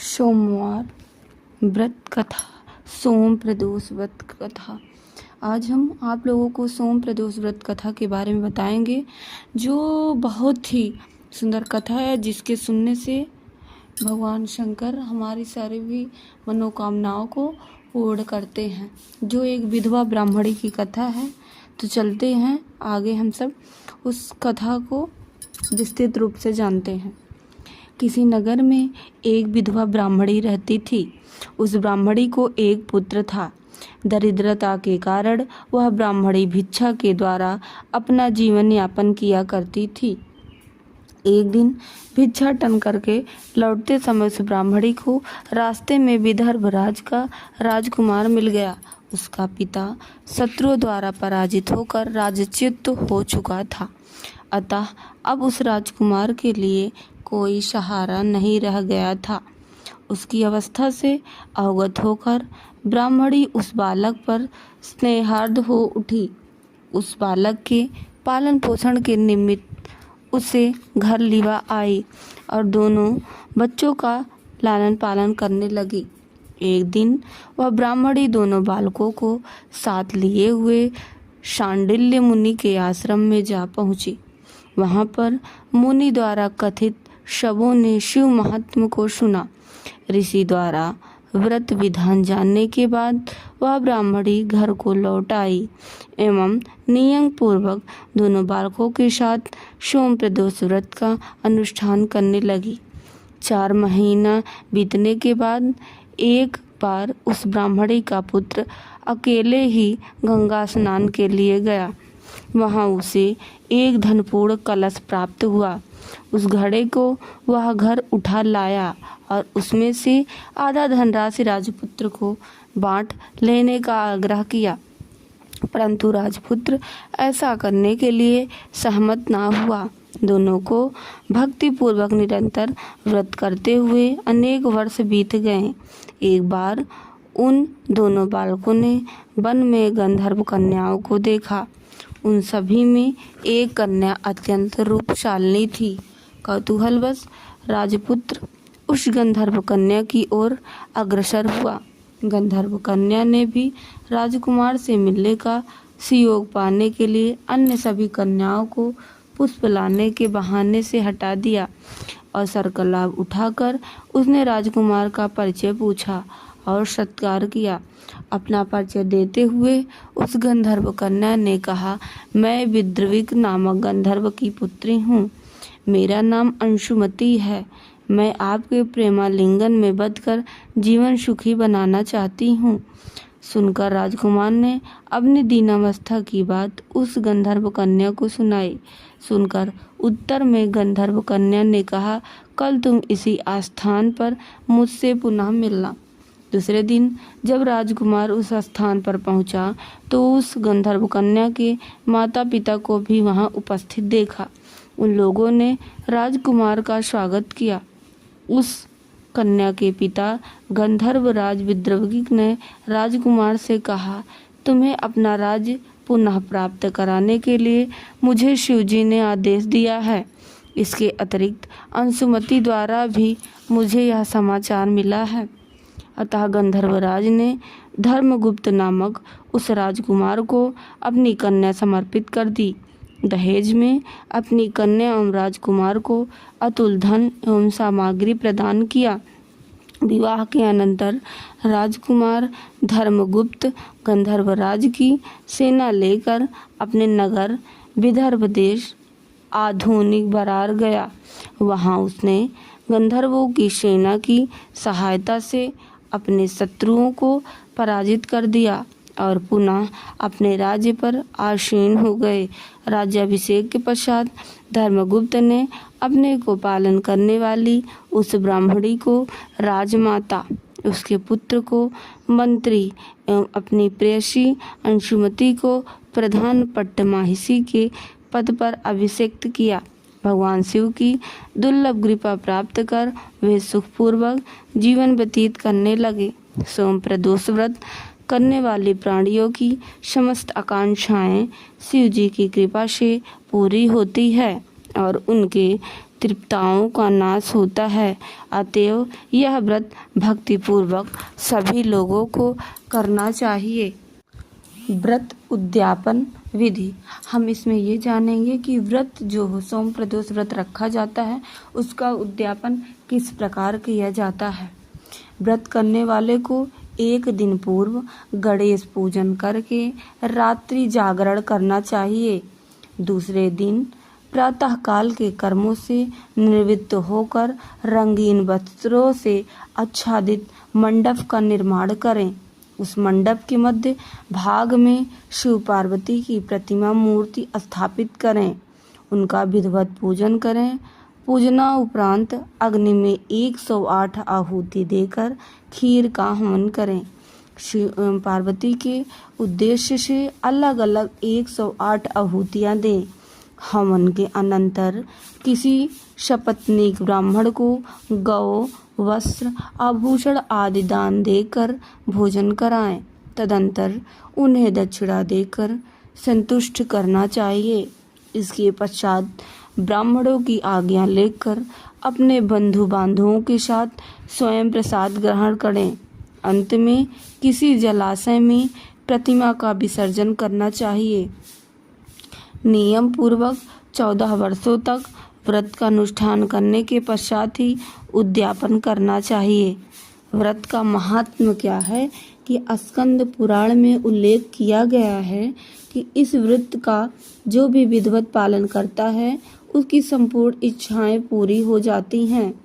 सोमवार व्रत कथा। सोम प्रदोष व्रत कथा। आज हम आप लोगों को सोम प्रदोष व्रत कथा के बारे में बताएंगे, जो बहुत ही सुंदर कथा है, जिसके सुनने से भगवान शंकर हमारी सारी भी मनोकामनाओं को पूर्ण करते हैं। जो एक विधवा ब्राह्मणी की कथा है। तो चलते हैं आगे, हम सब उस कथा को विस्तृत रूप से जानते हैं। किसी नगर में एक विधवा ब्राह्मणी रहती थी। उस ब्राह्मणी को एक पुत्र था। दरिद्रता के कारण वह ब्राह्मणी भिक्षा के द्वारा अपना जीवन यापन किया करती थी। एक दिन भिक्षा टन करके लौटते समय उस ब्राह्मणी को रास्ते में विदर्भ राज का राजकुमार मिल गया। उसका पिता शत्रुओं द्वारा पराजित होकर राज्यच्युत हो चुका था। अतः अब उस राजकुमार के लिए कोई सहारा नहीं रह गया था। उसकी अवस्था से अवगत होकर ब्राह्मणी उस बालक पर स्नेहार्द हो उठी। उस बालक के पालन पोषण के निमित्त उसे घर लिवा आई और दोनों बच्चों का लालन पालन करने लगी। एक दिन वह ब्राह्मणी दोनों बालकों को साथ लिए हुए शांडिल्य मुनि के आश्रम में जा पहुंची। वहां पर मुनि द्वारा कथित शवों ने शिव महात्म को सुना। ऋषि द्वारा व्रत विधान जानने के बाद वह ब्राह्मणी घर को लौट आई एवं नियम पूर्वक दोनों बालकों के साथ सोम प्रदोष व्रत का अनुष्ठान करने लगी। 4 महीना बीतने के बाद एक बार उस ब्राह्मणी का पुत्र अकेले ही गंगा स्नान के लिए गया। वहां उसे एक धनपूर्ण कलश प्राप्त हुआ। उस घड़े को वह घर उठा लाया और उसमें से आधा धनराशि राजपुत्र को बांट लेने का आग्रह किया, परंतु राजपुत्र ऐसा करने के लिए सहमत ना हुआ। दोनों को भक्ति पूर्वक निरंतर व्रत करते हुए अनेक वर्ष बीत गए। एक बार उन दोनों बालकों ने वन में गंधर्व कन्याओं को देखा। उन सभी में एक कन्या अत्यंत रूपशालिनी थी। कौतूहलवश राजपुत्र उस गंधर्व कन्या की ओर अग्रसर हुआ। गंधर्व कन्या ने भी राजकुमार से मिलने का सुयोग पाने के लिए अन्य सभी कन्याओं को पुष्प लाने के बहाने से हटा दिया। अवसर का लाभ उठाकर उसने राजकुमार का परिचय पूछा और सत्कार किया। अपना परिचय देते हुए उस गंधर्व कन्या ने कहा, मैं विद्रविक नामक गंधर्व की पुत्री हूँ। मेरा नाम अंशुमती है। मैं आपके प्रेमालिंगन में बंधकर जीवन सुखी बनाना चाहती हूँ। सुनकर राजकुमार ने अपनी दीनावस्था की बात उस गंधर्व कन्या को सुनाई। सुनकर उत्तर में गंधर्व कन्या ने कहा, कल तुम इसी आस्थान पर मुझसे पुनः मिलना। दूसरे दिन जब राजकुमार उस स्थान पर पहुंचा तो उस गंधर्व कन्या के माता पिता को भी वहां उपस्थित देखा। उन लोगों ने राजकुमार का स्वागत किया। उस कन्या के पिता गंधर्व राज विद्रविक ने राजकुमार से कहा, तुम्हें अपना राज्य पुनः प्राप्त कराने के लिए मुझे शिवजी ने आदेश दिया है। इसके अतिरिक्त अंशुमती द्वारा भी मुझे यह समाचार मिला है। अतः गंधर्वराज ने धर्मगुप्त नामक उस राजकुमार को अपनी कन्या समर्पित कर दी। दहेज में अपनी कन्या एवं राजकुमार को अतुल धन एवं सामग्री प्रदान किया। विवाह के अनंतर राजकुमार धर्मगुप्त गंधर्वराज की सेना लेकर अपने नगर विदर्भ देश आधुनिक बरार गया। वहां उसने गंधर्वों की सेना की सहायता से अपने शत्रुओं को पराजित कर दिया और पुनः अपने राज्य पर आसीन हो गए। राज्याभिषेक के पश्चात धर्मगुप्त ने अपने को पालन करने वाली उस ब्राह्मणी को राजमाता, उसके पुत्र को मंत्री एवं अपनी प्रेयसी अंशुमती को प्रधान पट्टमहिषी के पद पर अभिषिक्त किया। भगवान शिव की दुर्लभ कृपा प्राप्त कर वे सुखपूर्वक जीवन व्यतीत करने लगे। सोम प्रदोष व्रत करने वाली प्राणियों की समस्त आकांक्षाएं शिव जी की कृपा से पूरी होती है और उनके तृप्ताओं का नाश होता है। अतएव यह व्रत भक्तिपूर्वक सभी लोगों को करना चाहिए। व्रत उद्यापन विधि, हम इसमें ये जानेंगे कि व्रत जो हो सोम प्रदोष व्रत रखा जाता है उसका उद्यापन किस प्रकार किया जाता है। व्रत करने वाले को एक दिन पूर्व गणेश पूजन करके रात्रि जागरण करना चाहिए। दूसरे दिन प्रातः काल के कर्मों से निवृत्त होकर रंगीन वस्त्रों से आच्छादित मंडप का निर्माण करें। उस मंडप के मध्य भाग में शिव पार्वती की प्रतिमा मूर्ति स्थापित करें। उनका विधिवत पूजन करें। पूजना उपरांत अग्नि में 108 आहुति देकर खीर का हवन करें। शिव पार्वती के उद्देश्य से अलग अलग 108 आहुतियाँ दें। हवन के अनंतर किसी सपत्नीक ब्राह्मण को गौ, वस्त्र, आभूषण आदि दान देकर भोजन कराएं। तदंतर उन्हें दक्षिणा देकर संतुष्ट करना चाहिए। इसके पश्चात ब्राह्मणों की आज्ञा लेकर अपने बंधु बांधवों के साथ स्वयं प्रसाद ग्रहण करें। अंत में किसी जलाशय में प्रतिमा का विसर्जन करना चाहिए। नियम पूर्वक 14 वर्षों तक व्रत का अनुष्ठान करने के पश्चात ही उद्यापन करना चाहिए। व्रत का महात्म्य क्या है कि स्कंद पुराण में उल्लेख किया गया है कि इस व्रत का जो भी विधिवत पालन करता है उसकी संपूर्ण इच्छाएं पूरी हो जाती हैं।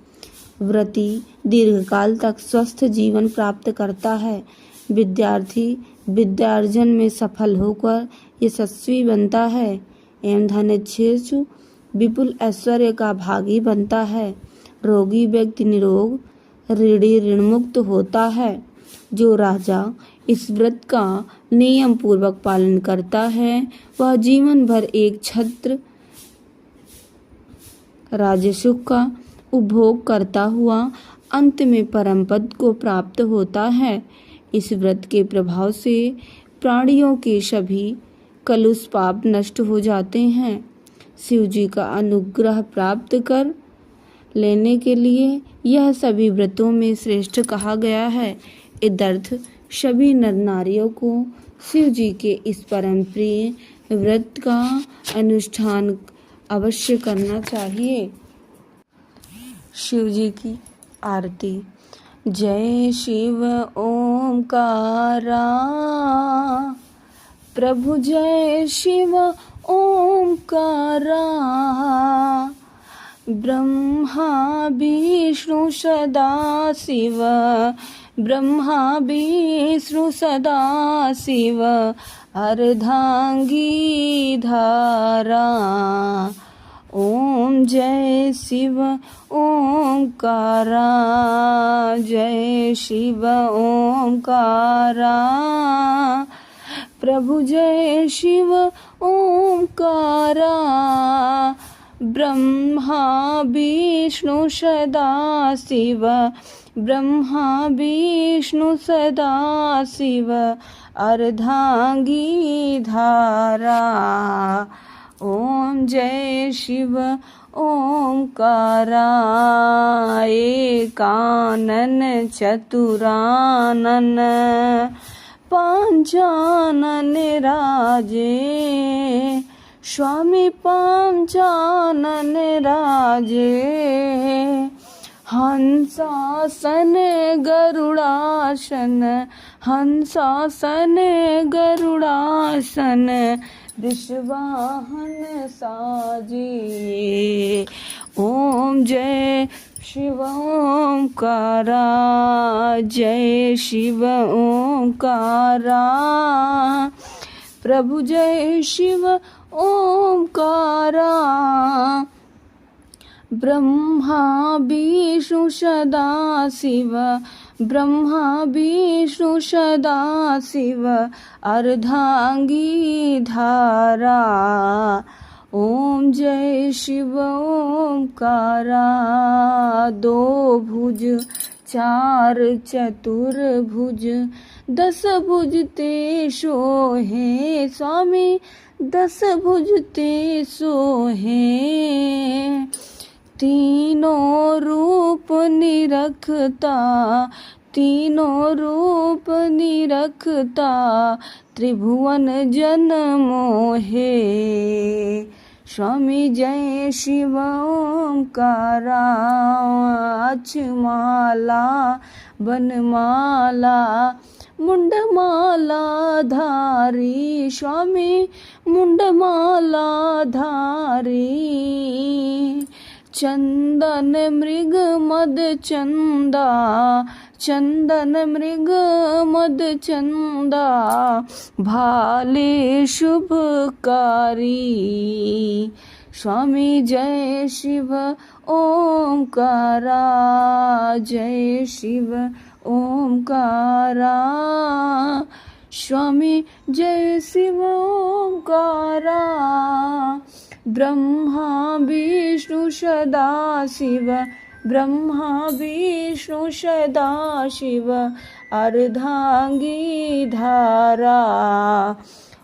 व्रती दीर्घकाल तक स्वस्थ जीवन प्राप्त करता है। विद्यार्थी विद्यार्जन में सफल होकर यशस्वी बनता है एवं धनेच्छेषु विपुल ऐश्वर्य का भागी बनता है। रोगी व्यक्ति निरोग, ऋणी ऋणमुक्त होता है। जो राजा इस व्रत का नियम पूर्वक पालन करता है वह जीवन भर एक छत्र राजसुख का उपभोग करता हुआ अंत में परम पद को प्राप्त होता है। इस व्रत के प्रभाव से प्राणियों के सभी कलुष पाप नष्ट हो जाते हैं। शिव जी का अनुग्रह प्राप्त कर लेने के लिए यह सभी व्रतों में श्रेष्ठ कहा गया है। इदर्थ सभी नर नारियों को शिव जी के इस परम प्रिय व्रत का अनुष्ठान अवश्य करना चाहिए। शिव जी की आरती। जय शिव ओंकारा, प्रभु जय शिव ओंकारा। ब्रह्मा विष्णु सदा शिव, ब्रह्मा विष्णु सदा शिव, अर्धांगी धारा। ओम जय शिव ओंकारा, जय शिव ओंकारा। प्रभु जय शिव ओंकारा। ब्रह्मा विष्णु सदा शिव, ब्रह्मा विष्णु सदा शिव, अर्धांगी धारा। ओम जय शिव ओंकारा। एकानन चतुरानन, पंचानन राजे। स्वामी पंचानन राजे। हंसासन गरुड़ासन, हंसासन गरुड़ासन, विश्वाहन साजे। ओम जय शिव ओंकारा, जय शिव ओंकारा। प्रभु जय शिव ओंकारा। ब्रह्मा विष्णु सदा शिव, ब्रह्मा विष्णु सदा शिव, अर्धांगी धारा। ओम जय शिव ओंकारा। दो भुज चार चतुर्भुज, 10 भुज ते सोहे। स्वामी 10 भुज ते सोहे। तीनों रूप निरखता, तीनों रूप निरखता, त्रिभुवन जन मोहे। स्वामी जय शिव ओंकारा, अक्षमाला बनमाला मुंडमाला धारी, स्वामी मुंडमाला धारी। चंदन मृग मद चंदा, चंदन मृग मद चंदा, भाले शुभकारी। स्वामी जय शिव ओंकारा, जय शिव ओंकारा। स्वामी जय शिव ओंकारा। ब्रह्मा विष्णु सदा शिव, ब्रह्मा विष्णु सदा शिव, अर्धांगी धारा।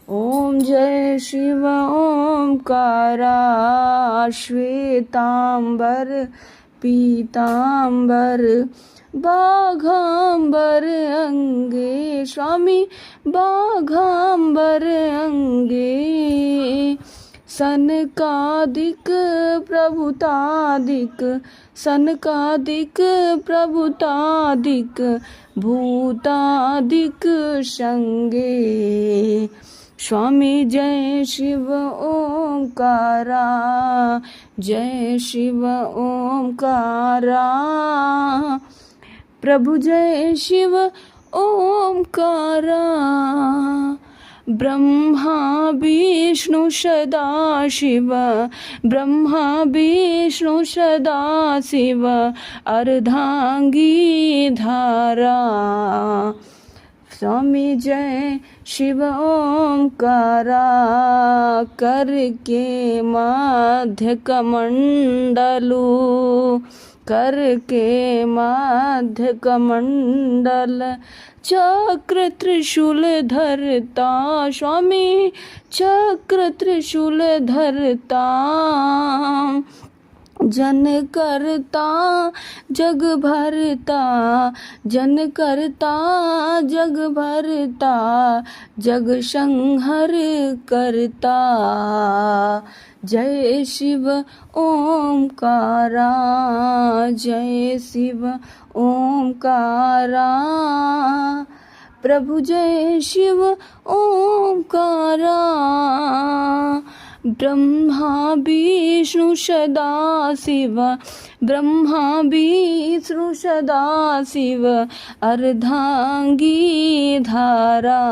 ओम जय शिव ओंकारा। श्वेतांबर पीतांबर बाघांबर अंगे, स्वामी बाघांबर अंगे। सनकादिक प्रभुतादिक, सनकादिक प्रभुतादिक, भूतादिक संगे। स्वामी जय शिव ओंकारा, जय शिव ओंकारा। प्रभु जय शिव ओंकारा। ब्रह्मा विष्णु सदा शिव, ब्रह्मा विष्णु सदा शिव, अर्धांगी धारा। स्वामी जय शिव ओंकारा। करके माध्य कमंडलू, करके माध्य कमंडल, चक्र त्रिशूल धरता, स्वामी चक्र त्रिशूल धरता। जन करता जग भरता, जन करता जग भरता, जग संहर करता। जय शिव ओंकारा, जय शिव ओंकारा। प्रभु जय शिव ओंकारा। ब्रह्मा विष्णु सदा शिव, ब्रह्मा विष्णु सदा शिव, अर्धांगी धारा।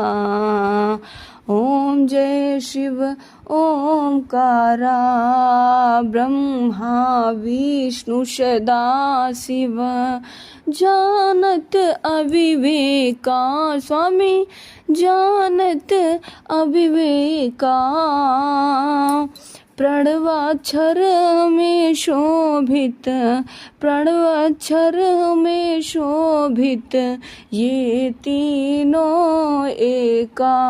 ओम जय शिव ओंकारा। ब्रह्मा विष्णु सदा शिव, जानत अविवेका, स्वामी जानत अविवेका। प्रणवाक्षर में शोभित, प्रणवाक्षर में शोभित, ये तीनों एका।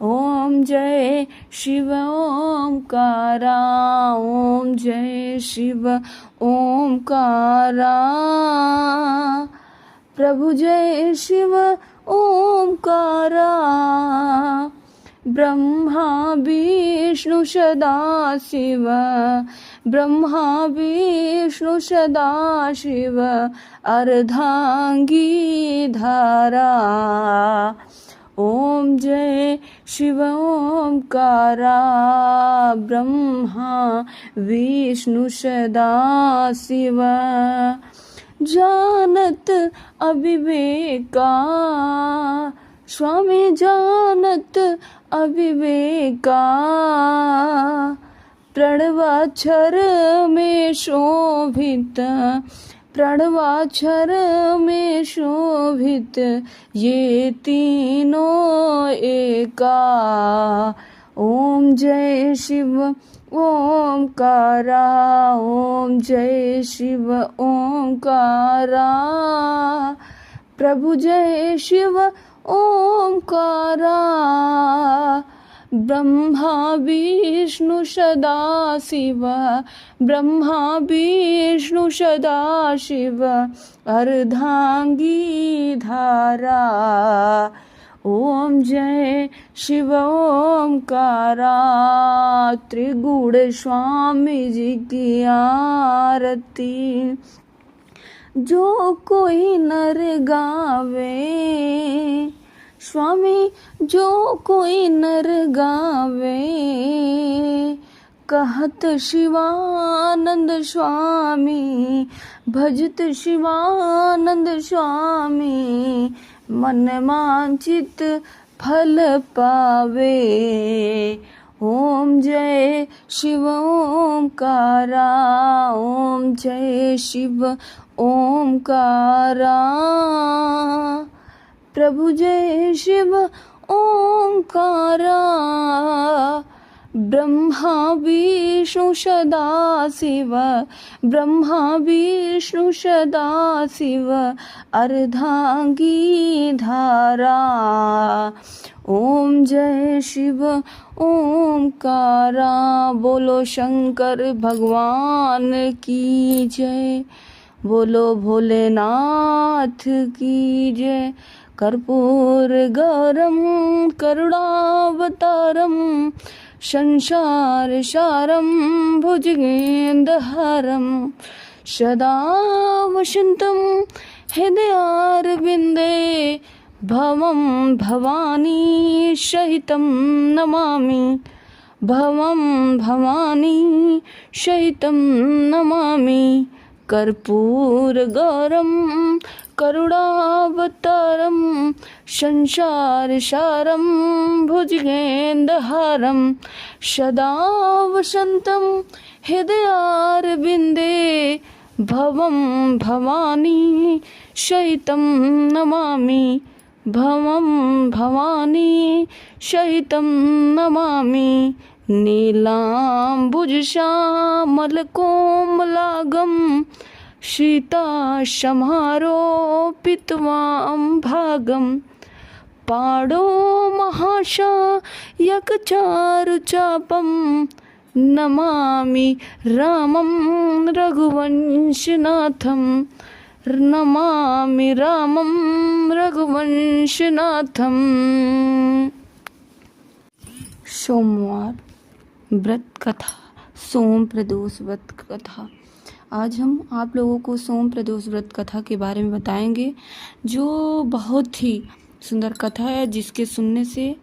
ओम जय शिव ओंकारा, ओम जय शिव ओंकारा। प्रभु जय शिव ओंकारा। ब्रह्मा विष्णु सदा शिव, ब्रह्मा विष्णु सदा शिव, अर्धांगी धारा। ओम जय शिव ओंकारा। ब्रह्मा विष्णु सदा शिव, जानत अविवेका, स्वामी जानत अविवेका। प्रणवाक्षर में शोभित, प्रणवाक्षर में शोभित, ये तीनों एका। ओम जय शिव ओंकारा, ओम जय शिव ओंकारा। प्रभु जय शिव ओंकारा। ब्रह्मा विष्णु सदाशिव, ब्रह्मा विष्णु सदाशिव अर्धांगी धारा। ओम जय शिव ओमकारा, त्रिगुण स्वामी जी की आरती। जो कोई नर गावे स्वामी, जो कोई नर गावे, कहत शिवानंद स्वामी, भजत शिवानंद स्वामी, मन वांछित फल पावे। ओम जय शिव ओमकारा, ओम जय शिव ओमकारा। प्रभु जय शिव ओमकारा, ब्रह्मा विष्णु सदाशिव, ब्रह्मा विष्णु सदाशिव अर्धांगी धारा। ओम जय शिव ओमकारा। बोलो शंकर भगवान की जय, बोलो भोलेनाथ की जय। कर्पूर गौरम करुणावतारम, संसार सारम भुजगेन्द्रहारम, सदा वसन्तं हृदयारविन्दे, भवं भवानी सहितं नमामि, भवं भवानी सहितं नमामि। कर्पूर गौरम करुणावतारम, संसार सारम भुजगेन्द्रहारम, सदा वसन्तं हृदयारविन्दे, भवं भवानी सहितं नमामि, भवं भवानी सहितं नमामि। नीलाम्बुज श्यामल कोमलांगं, सीता समारोपितवां भागं, पाणौ महाशायक चारुचापं, नमामि रामं रघुवंशनाथं, नमामि रामं रघुवंशनाथं। सोमवार व्रत कथा, सोम प्रदोष व्रत कथा। आज हम आप लोगों को सोम प्रदोष व्रत कथा के बारे में बताएंगे, जो बहुत ही सुंदर कथा है, जिसके सुनने से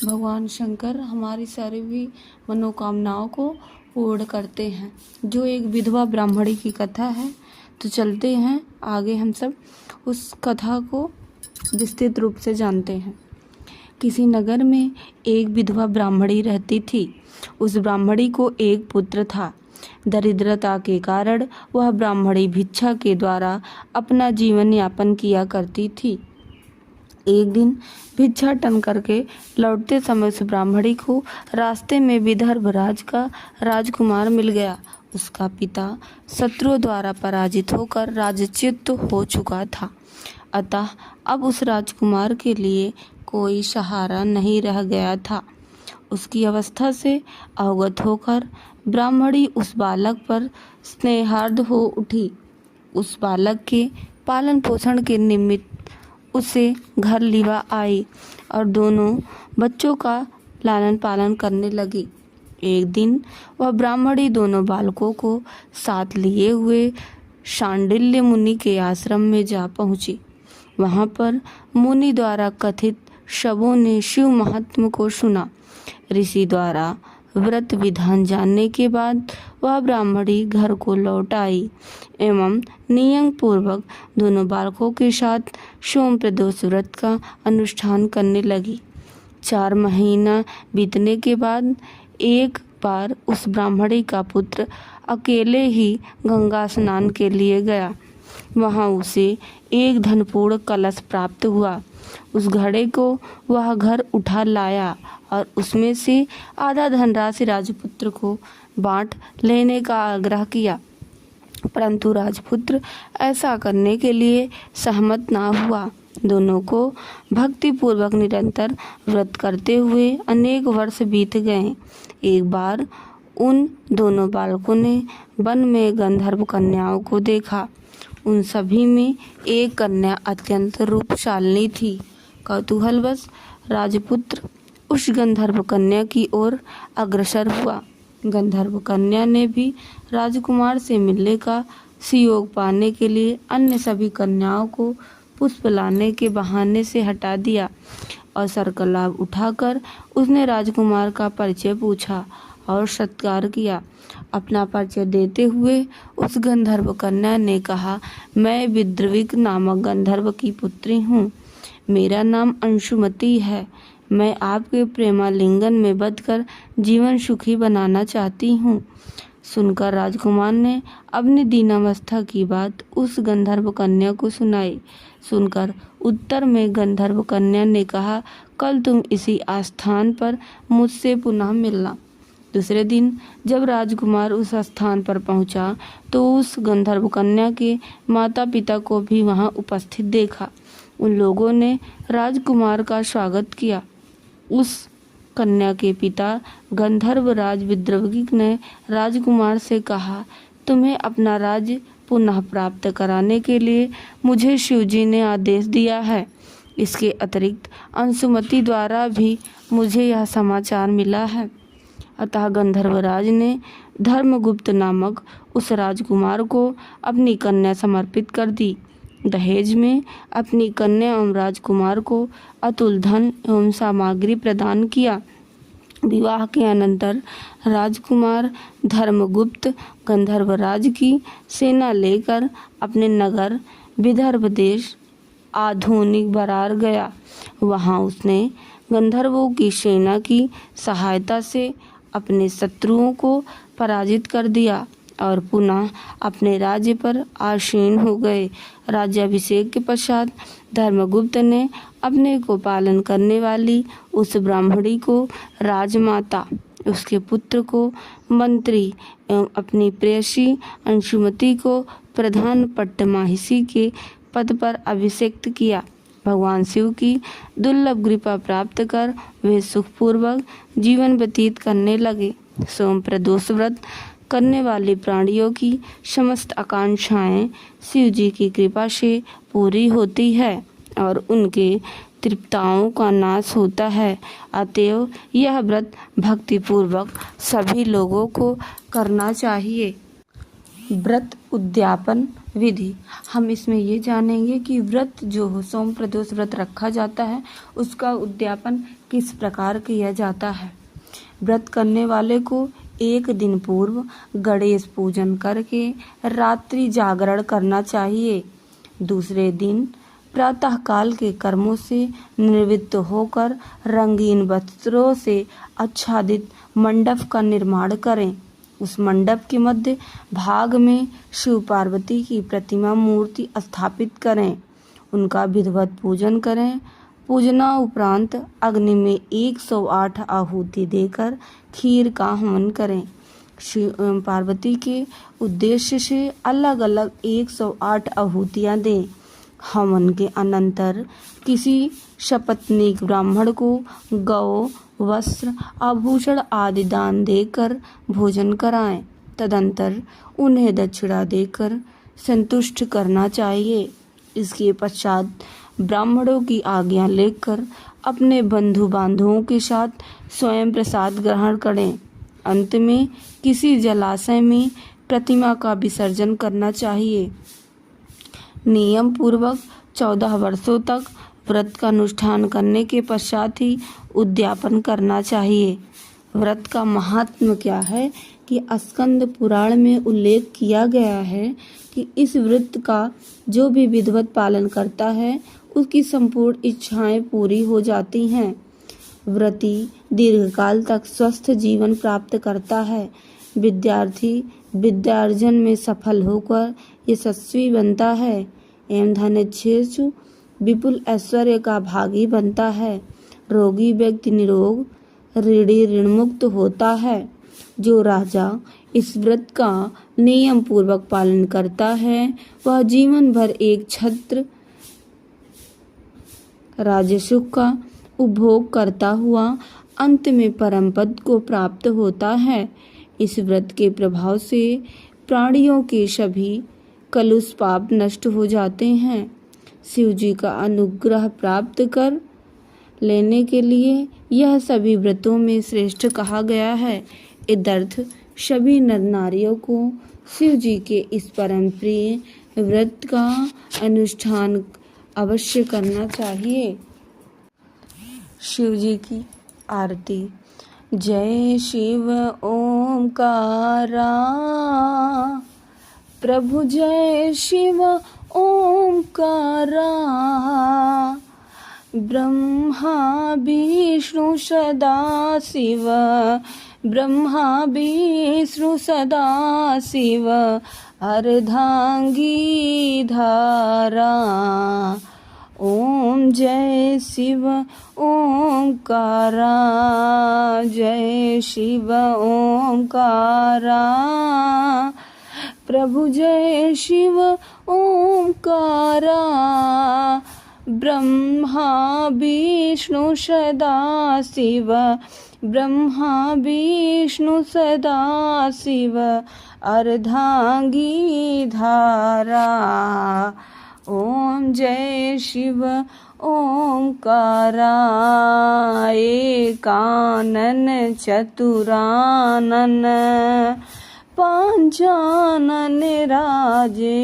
भगवान शंकर हमारी सारी भी मनोकामनाओं को पूर्ण करते हैं। जो एक विधवा ब्राह्मणी की कथा है। तो चलते हैं आगे, हम सब उस कथा को विस्तृत रूप से जानते हैं। किसी नगर में एक विधवा ब्राह्मणी रहती थी। उस ब्राह्मणी को एक पुत्र था। दरिद्रता के कारण वह ब्राह्मणी भिक्षा के द्वारा अपना जीवन यापन किया करती थी। एक दिन भिक्षाटन करके लौटते समय उस ब्राह्मणी को रास्ते में विदर्भ राज का राजकुमार मिल गया। उसका पिता शत्रुओं द्वारा पराजित होकर राज्यच्युत हो चुका था, अतः अब उस राजकुमार के लिए कोई सहारा नहीं रह गया था। उसकी अवस्था से अवगत होकर ब्राह्मणी उस बालक पर स्नेहार्द हो उठी। उस बालक के पालन पोषण के निमित्त उसे घर लिवा आई और दोनों बच्चों का लालन पालन करने लगी। एक दिन वह ब्राह्मणी दोनों बालकों को साथ लिए हुए शांडिल्य मुनि के आश्रम में जा पहुंची। वहां पर मुनि द्वारा कथित शवों ने शिव महात्म को सुना। ऋषि द्वारा व्रत विधान जानने के बाद वह ब्राह्मणी घर को लौट आई एवं नियम पूर्वक दोनों बालकों के साथ सोम प्रदोष व्रत का अनुष्ठान करने लगी। 4 महीना बीतने के बाद एक बार उस ब्राह्मणी का पुत्र अकेले ही गंगा स्नान के लिए गया। वहां उसे एक धनपूर्ण कलश प्राप्त हुआ। उस घड़े को वह घर उठा लाया और उसमें से आधा धनराशि राजपुत्र को बांट लेने का आग्रह किया, परंतु राजपुत्र ऐसा करने के लिए सहमत ना हुआ। दोनों को भक्तिपूर्वक निरंतर व्रत करते हुए अनेक वर्ष बीत गए। एक बार उन दोनों बालकों ने वन में गंधर्व कन्याओं को देखा। उन सभी में एक कन्या अत्यंत रूपशालिनी थी। कौतूहलवश राजपुत्र उस गंधर्व कन्या की ओर अग्रसर हुआ। गंधर्व कन्या ने भी राजकुमार से मिलने का सुयोग पाने के लिए अन्य सभी कन्याओं को पुष्प लाने के बहाने से हटा दिया। अवसर का लाभ उठाकर उसने राजकुमार का परिचय पूछा और सत्कार किया। अपना परिचय देते हुए उस गंधर्व कन्या ने कहा, मैं विद्रविक नामक गंधर्व की पुत्री हूँ। मेरा नाम अंशुमति है। मैं आपके प्रेमालिंगन में बंधकर जीवन सुखी बनाना चाहती हूँ। सुनकर राजकुमार ने अपनी दीनावस्था की बात उस गंधर्व कन्या को सुनाई। सुनकर उत्तर में गंधर्व कन्या ने कहा, कल तुम इसी आस्थान पर मुझसे पुनः मिलना। दूसरे दिन जब राजकुमार उस स्थान पर पहुंचा तो उस गंधर्व कन्या के माता पिता को भी वहां उपस्थित देखा। उन लोगों ने राजकुमार का स्वागत किया। उस कन्या के पिता गंधर्व राज विद्रविक ने राजकुमार से कहा, तुम्हें अपना राज्य पुनः प्राप्त कराने के लिए मुझे शिवजी ने आदेश दिया है। इसके अतिरिक्त अंशुमति द्वारा भी मुझे यह समाचार मिला है। अतः गंधर्वराज ने धर्मगुप्त नामक उस राजकुमार को अपनी कन्या समर्पित कर दी। दहेज में अपनी कन्या एवं राजकुमार को अतुल धन एवं सामग्री प्रदान किया। विवाह के अनंतर राजकुमार धर्मगुप्त गंधर्वराज की सेना लेकर अपने नगर विदर्भ देश आधुनिक बरार गया। वहां उसने गंधर्वों की सेना की सहायता से अपने शत्रुओं को पराजित कर दिया और पुनः अपने राज्य पर आसीन हो गए। राज्याभिषेक के पश्चात धर्मगुप्त ने अपने को पालन करने वाली उस ब्राह्मणी को राजमाता, उसके पुत्र को मंत्री एवं अपनी प्रेयसी अंशुमति को प्रधान पट्टमाहिषी के पद पर अभिषिक्त किया। भगवान शिव की दुर्लभ कृपा प्राप्त कर वे सुखपूर्वक जीवन व्यतीत करने लगे। सोम प्रदोष व्रत करने वाले प्राणियों की समस्त आकांक्षाएं शिव जी की कृपा से पूरी होती है और उनके तृप्ताओं का नाश होता है। अतएव यह व्रत भक्तिपूर्वक सभी लोगों को करना चाहिए। व्रत उद्यापन विधि, हम इसमें ये जानेंगे कि व्रत जो हो सोम प्रदोष व्रत रखा जाता है उसका उद्यापन किस प्रकार किया जाता है। व्रत करने वाले को एक दिन पूर्व गणेश पूजन करके रात्रि जागरण करना चाहिए। दूसरे दिन प्रातः काल के कर्मों से निवृत्त होकर रंगीन वस्त्रों से आच्छादित मंडप का निर्माण करें। उस मंडप के मध्य भाग में शिव पार्वती की प्रतिमा मूर्ति स्थापित करें। उनका विधिवत पूजन करें। पूजना उपरांत अग्नि में 108 आहुति देकर खीर का हवन करें। शिव एवं पार्वती के उद्देश्य से अलग अलग 108 आहुतियाँ दें। हवन के अनंतर किसी शपथनीक ब्राह्मण को गौ, वस्त्र, आभूषण आदि दान देकर भोजन कराएं। तदंतर उन्हें दक्षिणा देकर संतुष्ट करना चाहिए। इसके पश्चात ब्राह्मणों की आज्ञा लेकर अपने बंधु बांधवों के साथ स्वयं प्रसाद ग्रहण करें। अंत में किसी जलाशय में प्रतिमा का विसर्जन करना चाहिए। नियम पूर्वक 14 वर्षों तक व्रत का अनुष्ठान करने के पश्चात ही उद्यापन करना चाहिए। व्रत का महात्म्य क्या है कि स्कंद पुराण में उल्लेख किया गया है कि इस व्रत का जो भी विधिवत पालन करता है उसकी संपूर्ण इच्छाएं पूरी हो जाती हैं। व्रती दीर्घकाल तक स्वस्थ जीवन प्राप्त करता है। विद्यार्थी विद्यार्जन में सफल होकर यशस्वी बनता है एवं धनेच्छेषु विपुल ऐश्वर्य का भागी बनता है। रोगी व्यक्ति निरोग, ऋणी ऋणमुक्त होता है। जो राजा इस व्रत का नियम पूर्वक पालन करता है वह जीवन भर एक छत्र राज्य सुख का उपभोग करता हुआ अंत में परम पद को प्राप्त होता है। इस व्रत के प्रभाव से प्राणियों के सभी कलुष पाप नष्ट हो जाते हैं। शिव जी का अनुग्रह प्राप्त कर लेने के लिए यह सभी व्रतों में श्रेष्ठ कहा गया है। इदर्थ सभी नर नारियों को शिव जी के इस परम प्रिय व्रत का अनुष्ठान अवश्य करना चाहिए। शिव जी की आरती। जय शिव ओंकारा, प्रभु जय शिव ओंकारा, ब्रह्मा विष्णु सदा शिव, ब्रह्मा विष्णु सदा शिव, अर्धांगी धारा। ओम जय शिव ओंकारा, जय शिव ओंकारा, प्रभु जय शिव ओंकारा, ब्रह्मा विष्णु सदा शिव, ब्रह्मा विष्णु सदा शिव, अर्धांगी धारा। ओम जय शिव ओंकारा, एकानन चतुरानन, पंचानन राजे,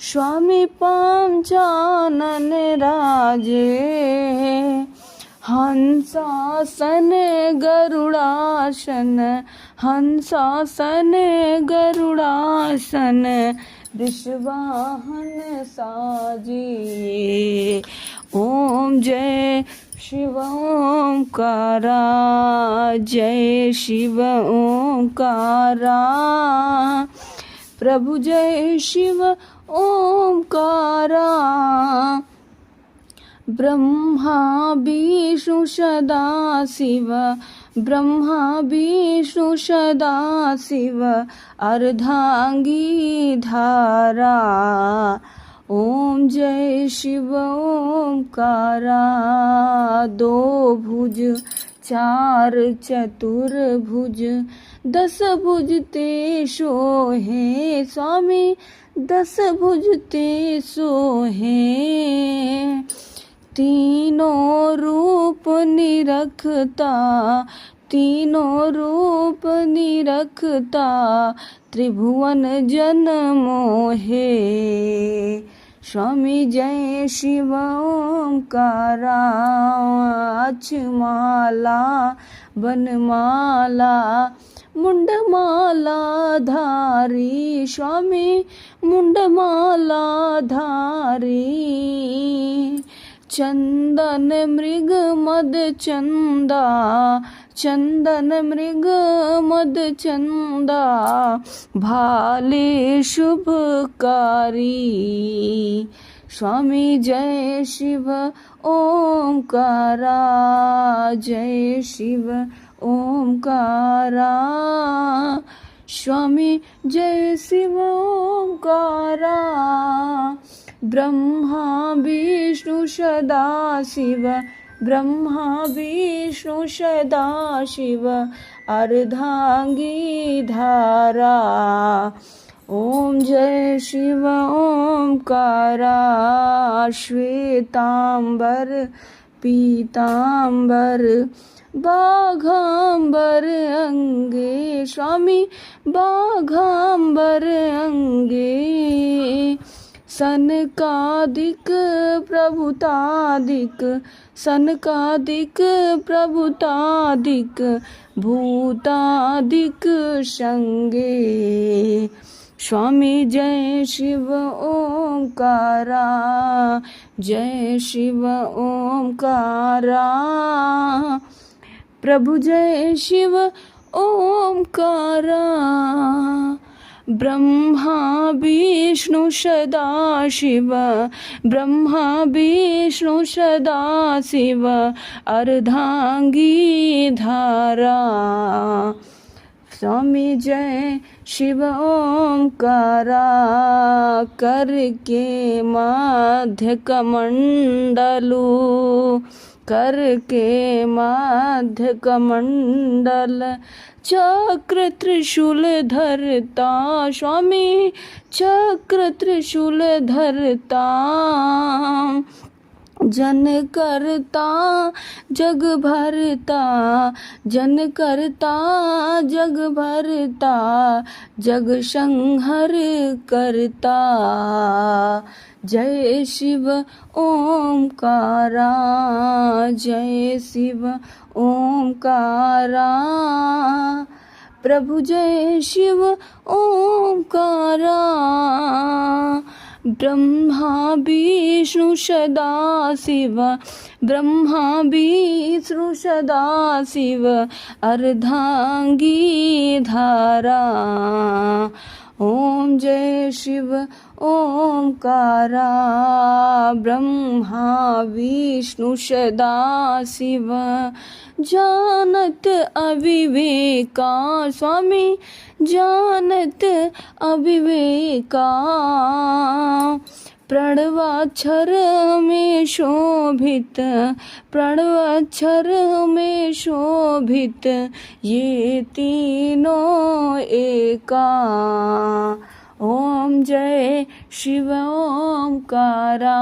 स्वामी पंचानन राजे, हंसासन गरुड़ासन, हंसासन गरुड़ासन, वृषवाहन साजे। ओम जय शिव ओंकारा, जय शिव ओंकारा, प्रभु जय शिव ओंकारा, ब्रह्मा विष्णु सदा शिव, ब्रह्मा विष्णु सदा शिव, अर्धांगी धारा। ओम जय शिव ओंकारा, दो भुज चार चतुर्भुज, दस भुज ते सोहे, स्वामी दस भुज ते सोहे, तीनों रूप निरखता, तीनों रूप निरखता, त्रिभुवन जन मोहे। स्वामी जय शिव ओंकारा, अक्षमाला बनमाला, मुंडमाला धारी, स्वामी मुंडमाला धारी, चंदन मृग मद चंदा, चंदन मृग मद चंदा, भाले शुभकारी। स्वामी जय शिव ओंकारा, जय शिव ओंकारा, स्वामी जय शिव ओंकारा, ब्रह्मा विष्णु सदा शिव, ब्रह्मा विष्णु सदा शिव, अर्धांगी धारा। ओम जय शिव ओंकारा, श्वेतांबर पीतांबर, बाघांबर अंगे, स्वामी बाघांबर अंगे, सनकादिक प्रभुतादिक, सनकादिक प्रभुतादिक, भूतादिक संगे। स्वामी जय शिव ओंकारा, जय शिव ओंकारा, प्रभु जय शिव ओंकारा, ब्रह्मा विष्णु सदा शिव, ब्रह्मा विष्णु सदा शिव, अर्धांगी धारा। स्वामी जय शिव ओंकारा, करके माध्य कमंडलू, करके माध्य कमंडल, चक्र त्रिशूल धरता, स्वामी चक्र त्रिशूल धरता, जन करता जग भरता, जन करता जग भरता, जग संहर करता, जय शिव ओंकारा, जय शिव ओंकारा, प्रभु जय शिव ओंकारा, ब्रह्मा विष्णु सदा शिव, ब्रह्मा विष्णु सदा शिव, अर्धांगी धारा, ओम जय शिव ओंकारा, ब्रह्मा विष्णु सदा शिव, जानत अविवेका, स्वामी जानत अविवेका, प्रणवाक्षर में शोभित, प्रणवाक्षर में शोभित, ये तीनों एका, ओम जय शिव ओंकारा,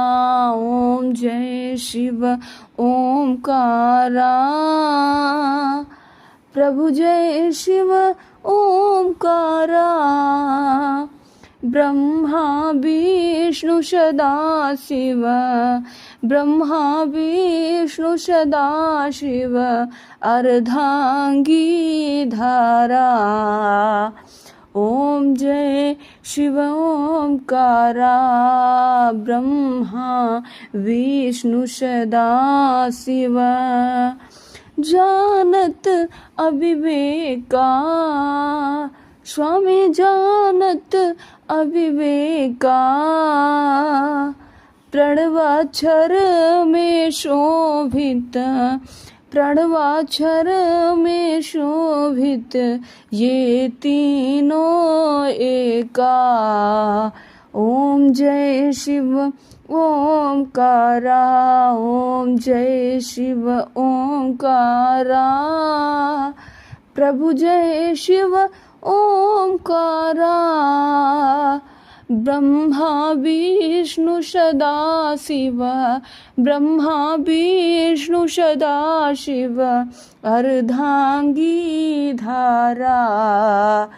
ओम जय शिव ओंकारा, प्रभु जय शिव ओंकारा, ब्रह्मा विष्णु सदा शिव, ब्रह्मा विष्णु सदा शिव, अर्धांगी धारा, ओम जय शिव ओंकारा, ब्रह्मा विष्णु सदा शिव, जानत अविवेका, स्वामी जानत अविवेका, प्रणवाक्षर में शोभित, प्रणवाक्षर में शोभित, ये तीनों एका, ओम जय शिव ओंकारा, ओम जय शिव ओंकारा, प्रभु जय शिव ओंकारा, ब्रह्मा विष्णु सदा शिव, ब्रह्मा विष्णु सदा शिव, अर्धांगी धारा,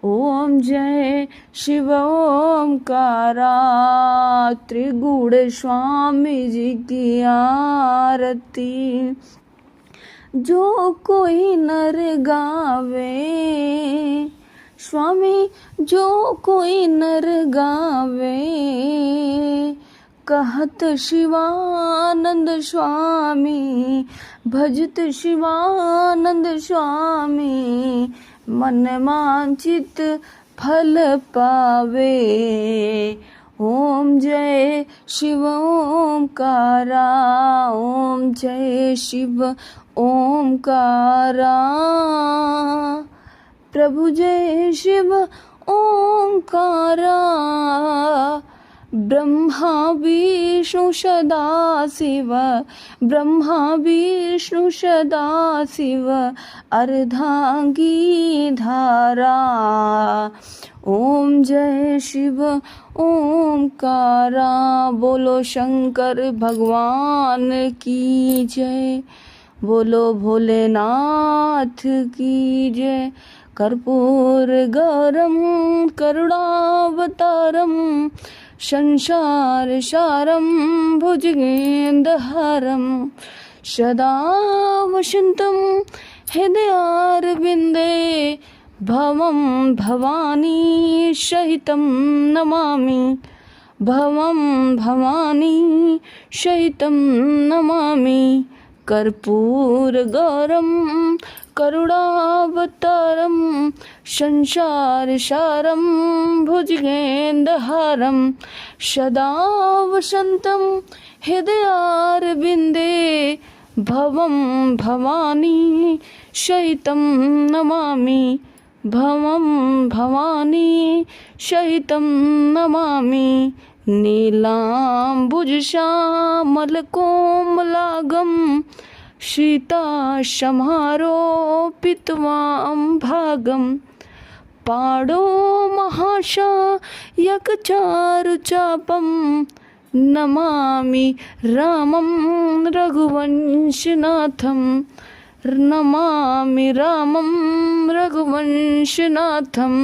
ओम जय शिव ओंकारा, त्रिगुण स्वामी जी की आरती, जो कोई नर गावे, स्वामी जो कोई नर गावे, कहत शिवानंद स्वामी, भजत शिवानंद स्वामी, मन मांचित फल पावे, ओम जय शिव ओंकारा, ओम जय शिव ओंकारा, प्रभु जय शिव ओंकारा, ब्रह्मा विष्णु सदा शिव, ब्रह्मा विष्णु सदा शिव, अर्धांगी धारा, ओम जय शिव ओंकारा, बोलो शंकर भगवान की जय, बोलो भोलेनाथ की जय, कर्पूर गौरम करुणावतारम, संसार सारम भुजगेन्द्रहारम, सदा वसन्तं हृदयारविन्दे, भवं भवानी सहितं नमामि, भवं भवानी सहितं नमामि, कर्पूर गौरम करुणावतारम, संसार सारम भुजगेन्द्रहारम, सदा वसन्तं हृदयारविन्दे, भवं भवानी सहितं नमामि, भवं भवानी सहितं नमामि नीलाम्बुजश्यामलकोमलांगं सीतासमारोपितवां भागं पाणौ महाशायकचारुचापं नमामि रामं रघुवंशनाथं नमामि रामं रघुवंशनाथम्।